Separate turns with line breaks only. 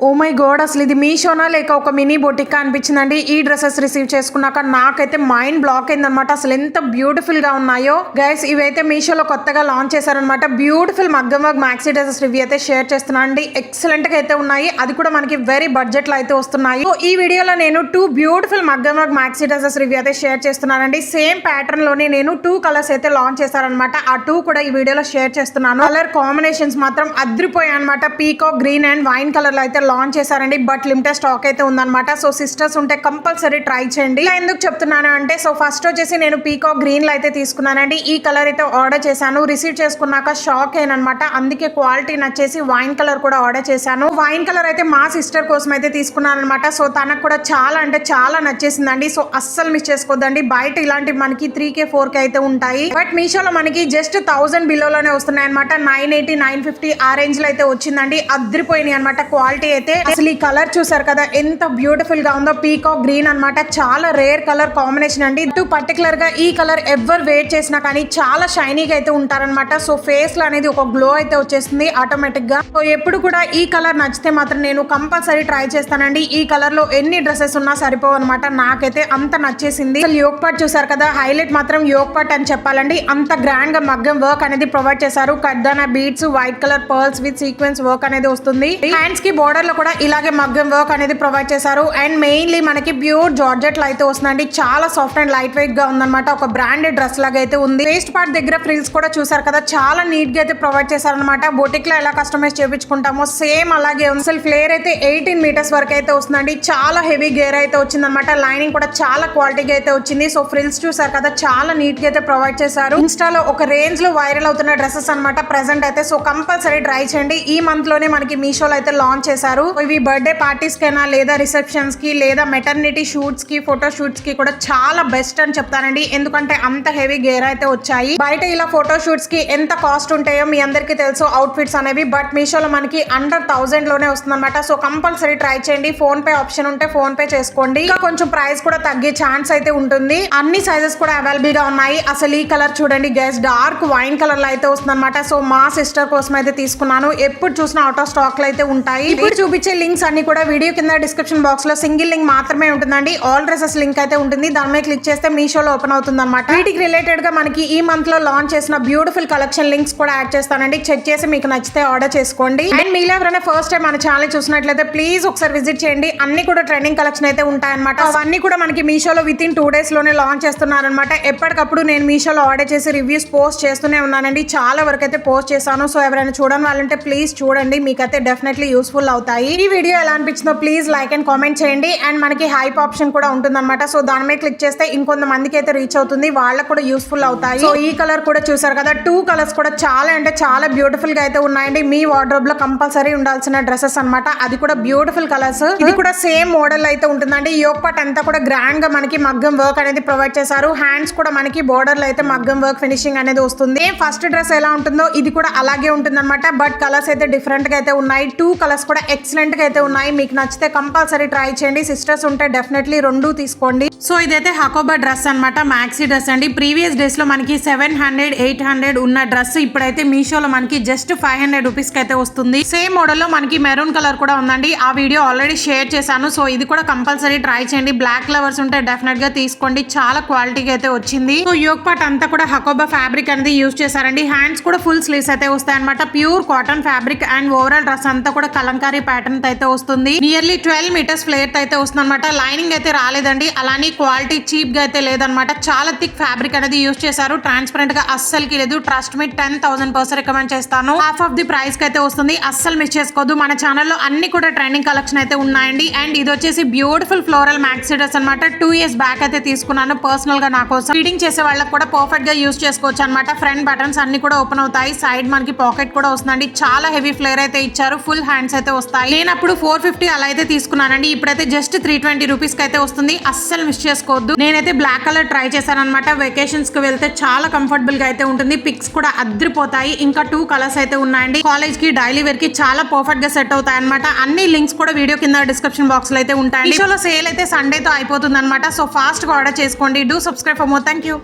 Oh my God, అసలు ఇది మీషోనా లేక ఒక మినీ బొటిక్ అనిపించిందండి. ఈ డ్రెస్సెస్ రిసీవ్ చేసుకున్నాక నాకైతే మైండ్ బ్లాక్ అయిందనమాట. అసలు ఎంత బ్యూటిఫుల్ గా ఉన్నాయో గైస్. ఇవైతే మీషోలో కొత్తగా లాంచ్ చేశారనమాట. బ్యూటిఫుల్ మగ్గం వర్క్ మ్యాక్సీ డ్రెస్సెస్ రివ్యూ అయితే షేర్ చేస్తున్నాను అండి. ఎక్సలెంట్ గా అయితే ఉన్నాయి, అది కూడా మనకి వెరీ బడ్జెట్ లో అయితే వస్తున్నాయి. సో ఈ వీడియోలో నేను 2 బ్యూటిఫుల్ మగ్గం వర్క్ మ్యాక్సీ డ్రెస్సెస్ రివ్యూ అయితే షేర్ చేస్తున్నానండి. సేమ్ ప్యాటర్న్ లోనే నేను 2 కలర్స్ అయితే లాంచ్ చేశారనమాట. ఆ 2 కూడా ఈ వీడియోలో షేర్ చేస్తున్నాను. కలర్ కాంబినేషన్స్ మాత్రం అద్రిపోయాయి అనమాట. Peacock green and wine colour లో అయితే లాంచ్ చేశారండి. బట్ లిమిటెడ్ స్టాక్ అయితే ఉందన్నమాట. సో సిస్టర్స్ ఉంటే కంపల్సరీ ట్రై చేయండి. ఎందుకు చెప్తున్నాను అంటే, సో ఫస్ట్ వచ్చేసి నేను పీకాక్ గ్రీన్ లో అయితే తీసుకున్నానండి. ఈ కలర్ అయితే ఆర్డర్ చేశాను. రిసీవ్ చేసుకున్నాక షాక్ అయ్యానమాట. అందుకే క్వాలిటీ నచ్చేసి వైన్ కలర్ కూడా ఆర్డర్ చేశాను. వైన్ కలర్ అయితే మా సిస్టర్ కోసం అయితే తీసుకున్నాను అనమాట. సో తనకు కూడా చాలా అంటే చాలా నచ్చేసిందండి. సో అస్సలు మిస్ చేసుకోవద్దండి. బయట ఇలాంటి మనకి 3K 4K అయితే ఉంటాయి. బట్ మీషోలో మనకి జస్ట్ 1000 బిలోలోనే వస్తున్నాయి అనమాట. 980 950 ఆ రేంజ్ లో అయితే వచ్చిందండి. అద్రిపోయినాయి అనమాట. క్వాలిటీ అయితే అసలు ఈ కలర్ చూసారు కదా ఎంత బ్యూటిఫుల్ గా ఉందో. పీకాక్ గ్రీన్ అన్నమాట. చాలా రేర్ కలర్ కాంబినేషన్ అండి. ఇటు పర్టికులర్ గా ఈ కలర్ ఎవరు వేర్ చేసినా కానీ చాలా షైనీగా అయితే ఉంటారనమాట. సో ఫేస్ లో అనేది ఒక గ్లో అయితే వచ్చేస్తుంది ఆటోమేటిక్ గా. సో ఎప్పుడు కూడా ఈ కలర్ నచ్చితే మాత్రం నేను కంపల్సరీ ట్రై చేస్తానండి. ఈ కలర్ లో ఎన్ని డ్రెస్సెస్ ఉన్నా సరిపోవు అనమాట. నాకైతే అంత నచ్చేసింది. అసలు యోక్ పార్ట్ చూసారు కదా, హైలైట్ మాత్రం యోక్ పార్ట్ అని చెప్పాలండి. అంత గ్రాండ్ గా మగ్గం వర్క్ అనేది ప్రొవైడ్ చేశారు. కడ్దానా beads, white colour pearls with sequence work అనేది వస్తుంది. హ్యాండ్స్ కి బోర్డర్ లో కూడా ఇలాగే మగ్గం వర్క్ అనేది ప్రొవైడ్ చేశారు. అండ్ మెయిన్లీ మనకి ప్యూర్ జార్జెట్ లో అయితే వస్తుందండి. చాలా సాఫ్ట్ అండ్ లైట్ వెయిట్ గా ఉందన్నమాట. ఒక బ్రాండెడ్ డ్రెస్ లాగా అయితే ఉంది. వేస్ట్ పార్ట్ దగ్గర ఫ్రిల్స్ కూడా చూసారు కదా, చాలా నీట్ గా అయితే ప్రొవైడ్ చేశారనమాట. బొటిక్ లో ఎలా కస్టమైజ్ చేయించుకుంటామో సేమ్ అలాగే ఉంది. అసలు ఫ్లేర్ అయితే 18 మీటర్స్ వరకు అయితే వస్తుందండి. చాలా హెవీ గేర్ అయితే వచ్చిందనమాట. లైనింగ్ కూడా చాలా క్వాలిటీగా అయితే వచ్చింది. సో ఫ్రిల్స్ చూసారు కదా, చాలా నీట్ గా అయితే ప్రొవైడ్ చేశారు. ఇన్స్టాలో ఒక రేంజ్ లో వైరల్ అవుతున్న డ్రెస్సెస్ అనమాట ప్రెసెంట్ అయితే. సో కంపల్సరీ ట్రై చేయండి. ఈ మంత్ లోనే మనకి మీషోలో అయితే లాంచ్ చేశారు. ఇవి బర్త్డే పార్టీస్ కైనా లేదా రిసెప్షన్స్ కి లేదా మెటర్నిటీ షూట్స్ కి ఫోటో షూట్స్ కి కూడా చాలా బెస్ట్ అని చెప్తానండి. ఎందుకంటే అంత హెవీ గేర్ అయితే వచ్చాయి. బయట ఇలా ఫోటో షూట్స్ కి ఎంత కాస్ట్ ఉంటాయో మీ అందరికీ తెలుసు అవుట్ ఫిట్స్ అనేవి. బట్ మీషోలో మనకి అండర్ 1000 లోనే వస్తుంది అనమాట. సో కంపల్సరీ ట్రై చేయండి. ఫోన్ పే ఆప్షన్ ఉంటే ఫోన్ పే చేసుకోండి. ఇంకా కొంచెం ప్రైస్ కూడా తగ్గే ఛాన్స్ అయితే ఉంటుంది. అన్ని సైజెస్ కూడా అవైలబుల్ గా ఉన్నాయి. అసలు ఈ కలర్ చూడండి గైస్, డార్క్ వైన్ కలర్ లో అయితే వస్తుంది అనమాట. సో మా సిస్టర్ కోసం అయితే తీసుకున్నాను. ఎప్పుడు చూసినా అవుట్ ఆఫ్ స్టాక్ లో అయితే ఉంటాయి. ఇప్పుడు చూపించే లింక్స్ అన్ని కూడా వీడియో కింద డిస్క్రిప్షన్ బాక్స్ లో సింగిల్ లింక్ మాత్రమే ఉంటుందండి. ఆల్ డ్రెస్సెస్ లింక్ అయితే ఉంటుంది. దాని మీద క్లిక్ చేస్తే మీషోలో ఓపెన్ అవుతుంది అనమాట. వీటికి రిలేటెడ్ గా మనకి ఈ మంత్ లో లాంచ్ చేసిన బ్యూటిఫుల్ కలెక్షన్ లింక్స్ కూడా యాడ్ చేస్తానండి. చెక్ చేసి మీకు నచ్చితే ఆర్డర్ చేసుకోండి. అండ్ మీలో ఎవరైనా ఫస్ట్ టైం మన ఛానల్ చూసినట్లయితే ప్లీజ్ ఒకసారి విజిట్ చేయండి. అన్ని కూడా ట్రెండింగ్ కలెక్షన్ అయితే ఉంటాయన్నమాట. అవన్నీ కూడా మనకి మీషోలో విత్ ఇన్ 2 days లోనే లాంచ్ చేస్తున్నారనమాట. ఎప్పటికప్పుడు నేను మీషోలో ఆర్డర్ చేసి రివ్యూస్ పోస్ట్ చేస్తూనే ఉన్నానండి. చాలా వరకు అయితే పోస్ట్ చేశాను. సో ఎవరైనా చూడని వాళ్ళంటే ప్లీజ్ చూడండి, మీకైతే డెఫినెట్లీ యూస్ఫుల్ అవుతాయి. ఈ వీడియో ఎలా అనిపించిందో ప్లీజ్ లైక్ అండ్ కామెంట్ చేయండి. అండ్ మనకి హైప్ ఆప్షన్ కూడా ఉంటుందన్నమాట. సో దాని మీద క్లిక్ చేస్తే ఇంకొంతమందికి అయితే రీచ్ అవుతుంది, వాళ్ళకు కూడా యూస్ఫుల్ అవుతాయి. సో ఈ కలర్ కూడా చూసారు కదా, 2 కలర్స్ కూడా చాలా అంటే చాలా బ్యూటిఫుల్ గా అయితే ఉన్నాయండి. మీ వార్డ్రోబ్ లో కంపల్సరీ ఉండాల్సిన డ్రెస్సెస్ అనమాట. అది కూడా బ్యూటిఫుల్ కలర్స్. ఇది కూడా సేమ్ మోడల్ అయితే ఉంటుందండి. యోక్ పార్ట్ అంతా కూడా గ్రాండ్ గా మనకి మగ్గం వర్క్ అనేది ప్రొవైడ్ చేశారు. హ్యాండ్స్ కూడా మనకి బోర్డర్ లో అయితే మగ్గం వర్క్ ఫినిషింగ్ అనేది వస్తుంది. ఫస్ట్ డ్రెస్ ఎలా ఉంటుందో ఇది కూడా అలాగే ఉంటుంది అనమాట. బట్ కలర్స్ అయితే డిఫరెంట్ గా అయితే ఉన్నాయి. 2 కలర్స్ కూడా ఎక్సలెంట్ గా అయితే ఉన్నాయి. మీకు నచ్చితే కంపల్సరీ ట్రై చేయండి. సిస్టర్స్ ఉంటే డెఫినెట్లీ 2 తీసుకోండి. సో ఇదైతే హకోబా డ్రెస్ అనమాట. మ్యాక్సీ డ్రెస్ అండి. ప్రీవియస్ డేస్ లో మనకి 700 800 ఉన్న డ్రెస్ ఇప్పుడైతే మీషోలో మనకి జస్ట్ 500 రూపీస్ కి అయితే వస్తుంది. సేమ్ మోడల్ లో మనకి మెరూన్ కలర్ కూడా ఉందండి. ఆ వీడియో ఆల్రెడీ షేర్ చేశాను. సో ఇది కూడా కంపల్సరీ ట్రై చేయండి. బ్లాక్ లవర్స్ ఉంటే డెఫినెట్ గా తీసుకోండి. చాలా క్వాలిటీగా అయితే వచ్చింది. సో యోక్ పార్ట్ అంతా కూడా హకోబా ఫ్యాబ్రిక్ అనేది యూజ్ చేశారండి. హ్యాండ్స్ కూడా ఫుల్ స్లీవ్స్ అయితే వస్తాయి అనమాట. Pure cotton fabric and overall dress అంతా కూడా కలంకారీ ప్యాటర్న్ అయితే వస్తుంది. నియర్లీ 12 మీటర్స్ ఫ్లేర్ అయితే వస్తుంది అనమాట. లైనింగ్ అయితే రాలేదండి. అలానే క్వాలిటీ చీప్ గా అయితే లేదనమాట. చాలా థిక్ ఫ్యాబ్రిక్ అనేది యూజ్ చేశారు. ట్రాన్స్పరెంట్ గా అస్సలకి లేదు. ట్రస్ట్ మీ 10,000% రికమెండ్ చేస్తాను. హాఫ్ ఆఫ్ ది ప్రైస్ కి అయితే వస్తుంది. అస్సలు మిస్ చేసుకోవద్దు. మన ఛానల్లో అన్ని కూడా ట్రెండింగ్ కలెక్షన్ అయితే ఉన్నాయండి. అండ్ ఇది వచ్చేసి బ్యూటిఫుల్ ఫ్లోరల్ మ్యాక్సీ డ్రెస్ అనమాట. 2 years బ్యాక్ అయితే తీసుకున్నాను పర్సనల్ గా నా కోసం. ఫీడింగ్ చేసే వాళ్ళకి కూడా పర్ఫెక్ట్ గా యూజ్ చేసుకోవచ్చు అనమాట. ఫ్రంట్ బటన్స్ అన్ని కూడా ఓపెన్ అవుతాయి. సైడ్ మనకి పాకెట్ కూడా వస్తుందండి. చాలా హెవీ ఫ్లేర్ అయితే ఇచ్చారు. ఫుల్ హ్యాండ్స్ అయితే వస్తాయి. నేను అప్పుడు 450 అలా అయితే తీసుకున్నానండి. ఇప్పుడైతే జస్ట్ 320 రూపీస్ కి అయితే వస్తుంది. అస్సలు మిస్ చేసుకోవద్దు. నేనైతే బ్లాక్ కలర్ ట్రై చేశాను అనమాట. వెకేషన్స్ కి వెళ్తే చాలా కంఫర్టబుల్ గా అయితే ఉంటుంది. పిక్స్ కూడా అద్రిపోతాయి. ఇంకా 2 కలర్స్ అయితే ఉన్నాయండి. కాలేజ్ కి డైలీ వేర్ కి చాలా పర్ఫెక్ట్ గా సెట్ అవుతాయి అనమాట. అన్ని లింక్స్ కూడా వీడియో కింద డిస్క్రిప్షన్ బాక్స్ లో అయితే ఉంటాయి. మీషోలో సేల్ అయితే సండే తో అయిపోతుంది అనమాట. సో ఫాస్ట్ గా ఆర్డర్ చేసుకోండి. Do subscribe for more. Thank you.